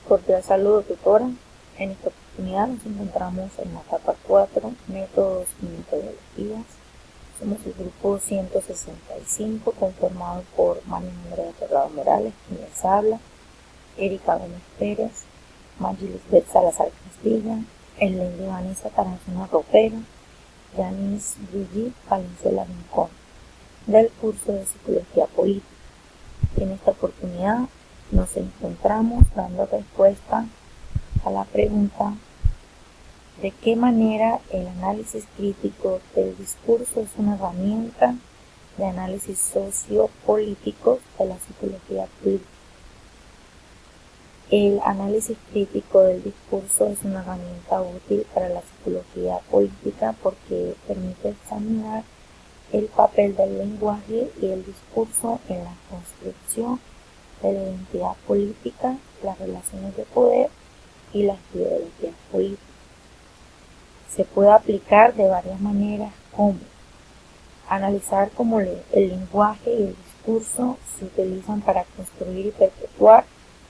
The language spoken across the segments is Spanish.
Cordial saludo, tutora. En esta oportunidad nos encontramos en la etapa 4, métodos y metodologías. Somos el grupo 165, conformado por María Andrea Torrado Morales, quien les habla, Erika Gómez Pérez, Maggie Lisbeth Salazar Castilla, Eleni Vanessa Tarazona Ropero, Yanis Brigitte Valenzuela Rincón, del curso de Psicología Política. En esta oportunidad nos encontramos dando respuesta a la pregunta: ¿de qué manera el análisis crítico del discurso es una herramienta de análisis sociopolítico de la psicología política? El análisis crítico del discurso es una herramienta útil para la psicología política porque permite examinar el papel del lenguaje y el discurso en la construcción de la identidad política, las relaciones de poder y las ideologías políticas. Se puede aplicar de varias maneras, como analizar cómo el lenguaje y el discurso se utilizan para construir y perpetuar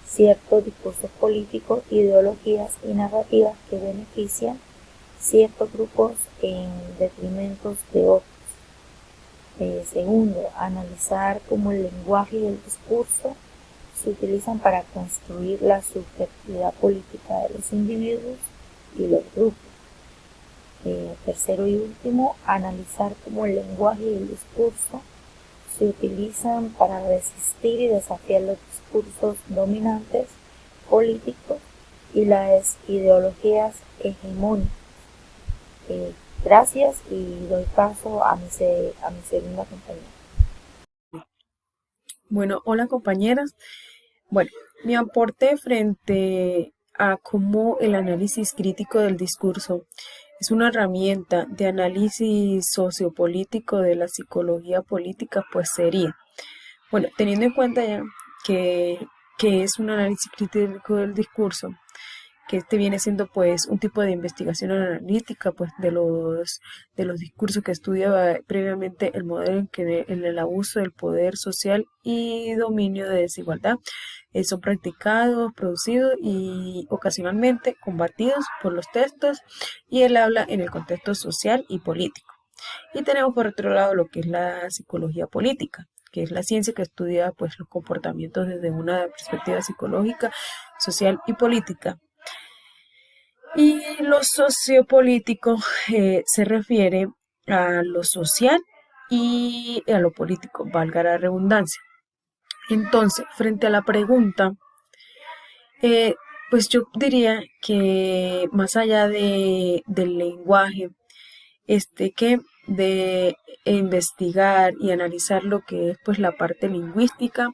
ciertos discursos políticos, ideologías y narrativas que benefician ciertos grupos en detrimento de otros. Segundo, analizar cómo el lenguaje y el discurso se utilizan para construir la subjetividad política de los individuos y los grupos. Tercero y último, analizar cómo el lenguaje y el discurso se utilizan para resistir y desafiar los discursos dominantes políticos y las ideologías hegemónicas. Gracias y doy paso a mi segunda compañera. Bueno, hola compañeras. Bueno, mi aporte frente a cómo el análisis crítico del discurso es una herramienta de análisis sociopolítico de la psicología política, pues sería, bueno, teniendo en cuenta ya que es un análisis crítico del discurso, que este viene siendo pues un tipo de investigación analítica pues de los discursos que estudia previamente el modelo en el abuso del poder social y dominio de desigualdad son practicados, producidos y ocasionalmente combatidos por los textos y el habla en el contexto social y político. Y tenemos por otro lado lo que es la psicología política, que es la ciencia que estudia pues los comportamientos desde una perspectiva psicológica, social y política. Y lo sociopolítico se refiere a lo social y a lo político, valga la redundancia. Entonces, frente a la pregunta, eh, pues yo diría que más allá del lenguaje, que de investigar y analizar lo que es pues la parte lingüística,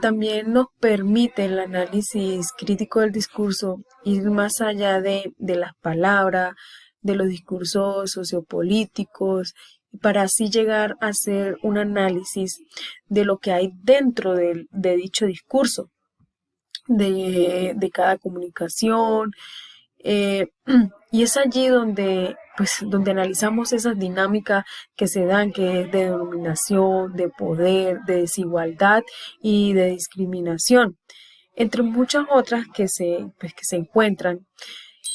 también nos permite el análisis crítico del discurso ir más allá de las palabras, de los discursos sociopolíticos, para así llegar a hacer un análisis de lo que hay dentro de dicho discurso, de cada comunicación, eh, y es allí donde analizamos esas dinámicas que se dan, que es de dominación, de poder, de desigualdad y de discriminación, entre muchas otras que se encuentran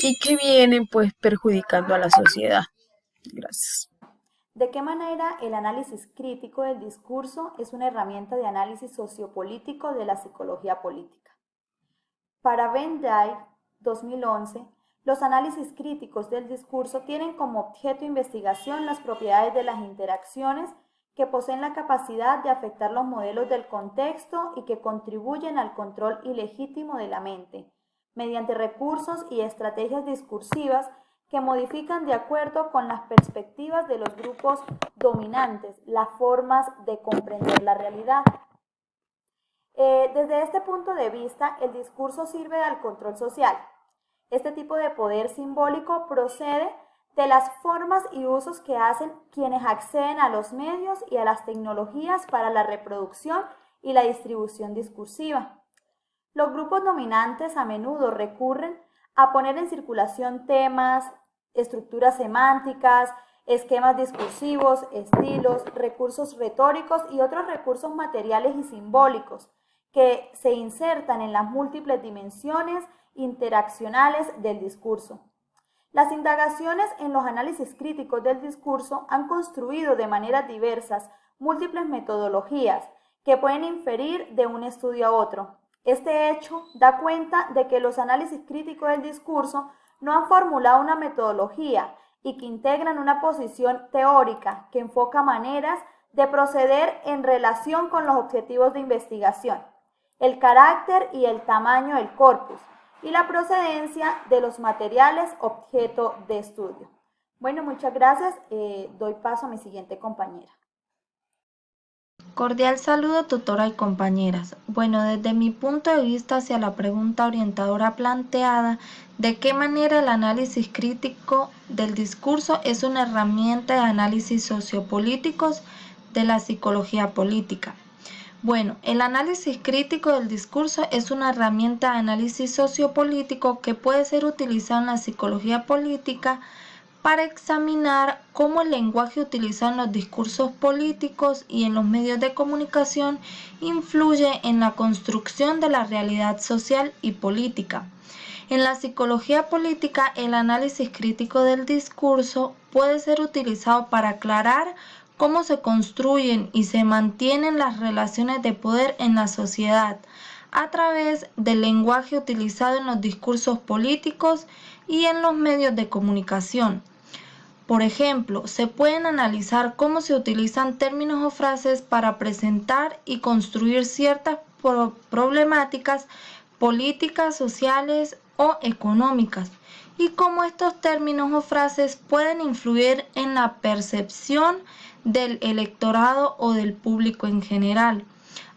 y que vienen pues perjudicando a la sociedad. Gracias. ¿De qué manera el análisis crítico del discurso es una herramienta de análisis sociopolítico de la psicología política? Para Ben Dyer, 2011, los análisis críticos del discurso tienen como objeto de investigación las propiedades de las interacciones que poseen la capacidad de afectar los modelos del contexto y que contribuyen al control ilegítimo de la mente, mediante recursos y estrategias discursivas que modifican de acuerdo con las perspectivas de los grupos dominantes las formas de comprender la realidad. Desde este punto de vista, el discurso sirve al control social. Este tipo de poder simbólico procede de las formas y usos que hacen quienes acceden a los medios y a las tecnologías para la reproducción y la distribución discursiva. Los grupos dominantes a menudo recurren a poner en circulación temas, estructuras semánticas, esquemas discursivos, estilos, recursos retóricos y otros recursos materiales y simbólicos que se insertan en las múltiples dimensiones interaccionales del discurso. Las indagaciones en los análisis críticos del discurso han construido de maneras diversas múltiples metodologías que pueden inferir de un estudio a otro. Este hecho da cuenta de que los análisis críticos del discurso no han formulado una metodología y que integran una posición teórica que enfoca maneras de proceder en relación con los objetivos de investigación, el carácter y el tamaño del corpus y la procedencia de los materiales objeto de estudio. Bueno, muchas gracias. Doy paso a mi siguiente compañera. Cordial saludo, tutora y compañeras. Bueno, desde mi punto de vista hacia la pregunta orientadora planteada, ¿de qué manera el análisis crítico del discurso es una herramienta de análisis sociopolíticos de la psicología política? Bueno, el análisis crítico del discurso es una herramienta de análisis sociopolítico que puede ser utilizada en la psicología política para examinar cómo el lenguaje utilizado en los discursos políticos y en los medios de comunicación influye en la construcción de la realidad social y política. En la psicología política, el análisis crítico del discurso puede ser utilizado para aclarar cómo se construyen y se mantienen las relaciones de poder en la sociedad a través del lenguaje utilizado en los discursos políticos y en los medios de comunicación. Por ejemplo, se pueden analizar cómo se utilizan términos o frases para presentar y construir ciertas problemáticas políticas, sociales o económicas, y cómo estos términos o frases pueden influir en la percepción del electorado o del público en general.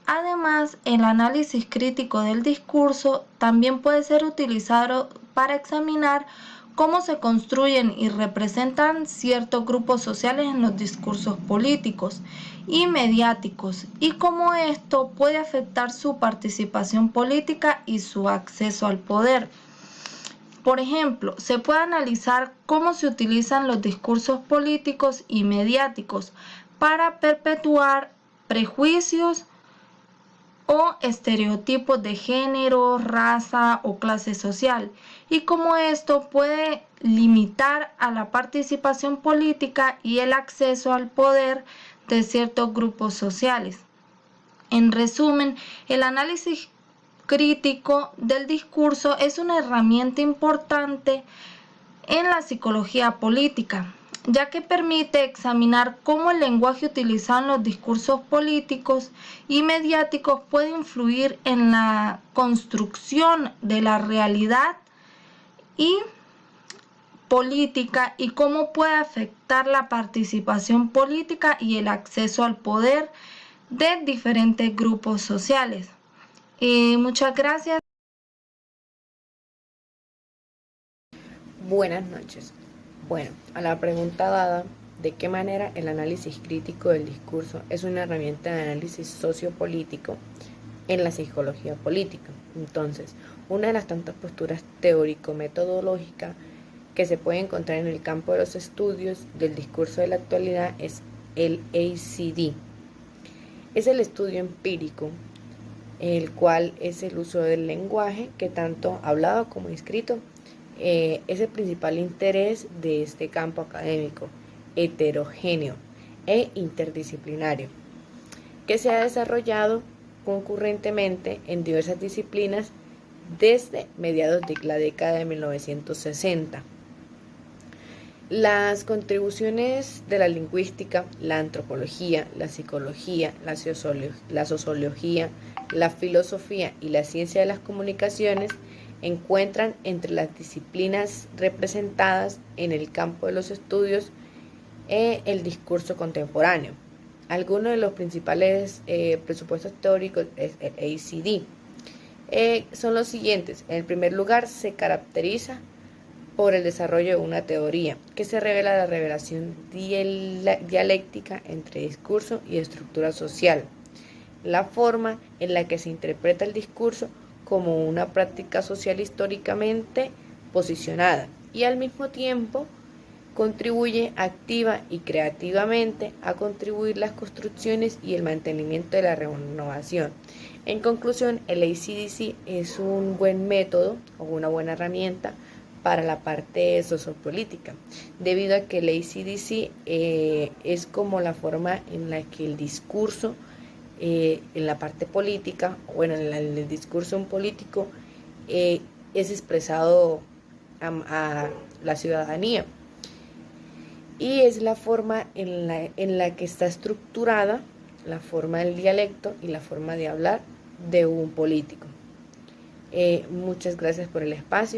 Además, el análisis crítico del discurso también puede ser utilizado para examinar cómo se construyen y representan ciertos grupos sociales en los discursos políticos y mediáticos y cómo esto puede afectar su participación política y su acceso al poder. Por ejemplo, se puede analizar cómo se utilizan los discursos políticos y mediáticos para perpetuar prejuicios o estereotipos de género, raza o clase social, y cómo esto puede limitar a la participación política y el acceso al poder de ciertos grupos sociales. En resumen, el análisis crítico del discurso es una herramienta importante en la psicología política, ya que permite examinar cómo el lenguaje utilizado en los discursos políticos y mediáticos puede influir en la construcción de la realidad y política y cómo puede afectar la participación política y el acceso al poder de diferentes grupos sociales. Muchas gracias. Buenas noches. Bueno, a la pregunta dada, ¿de qué manera el análisis crítico del discurso es una herramienta de análisis sociopolítico en la psicología política? Entonces, una de las tantas posturas teórico-metodológicas que se puede encontrar en el campo de los estudios del discurso de la actualidad es el ACD. Es el estudio empírico, el cual es el uso del lenguaje que tanto hablado como escrito es el principal interés de este campo académico, heterogéneo e interdisciplinario, que se ha desarrollado concurrentemente en diversas disciplinas desde mediados de la década de 1960. Las contribuciones de la lingüística, la antropología, la psicología, la sociología, la filosofía y la ciencia de las comunicaciones encuentran entre las disciplinas representadas en el campo de los estudios el discurso contemporáneo. Algunos de los principales presupuestos teóricos es el ACD. Son los siguientes. En primer lugar, se caracteriza por el desarrollo de una teoría que se revela la revelación dialéctica entre discurso y estructura social, la forma en la que se interpreta el discurso como una práctica social históricamente posicionada y al mismo tiempo contribuye activa y creativamente a contribuir las construcciones y el mantenimiento de la renovación. En conclusión, el AC/DC es un buen método o una buena herramienta para la parte sociopolítica, debido a que el AC/DC es como la forma en la que el discurso en la parte política, bueno, en el discurso político es expresado a la ciudadanía, y es la forma en la que está estructurada la forma del dialecto y la forma de hablar de un político. Muchas gracias por el espacio.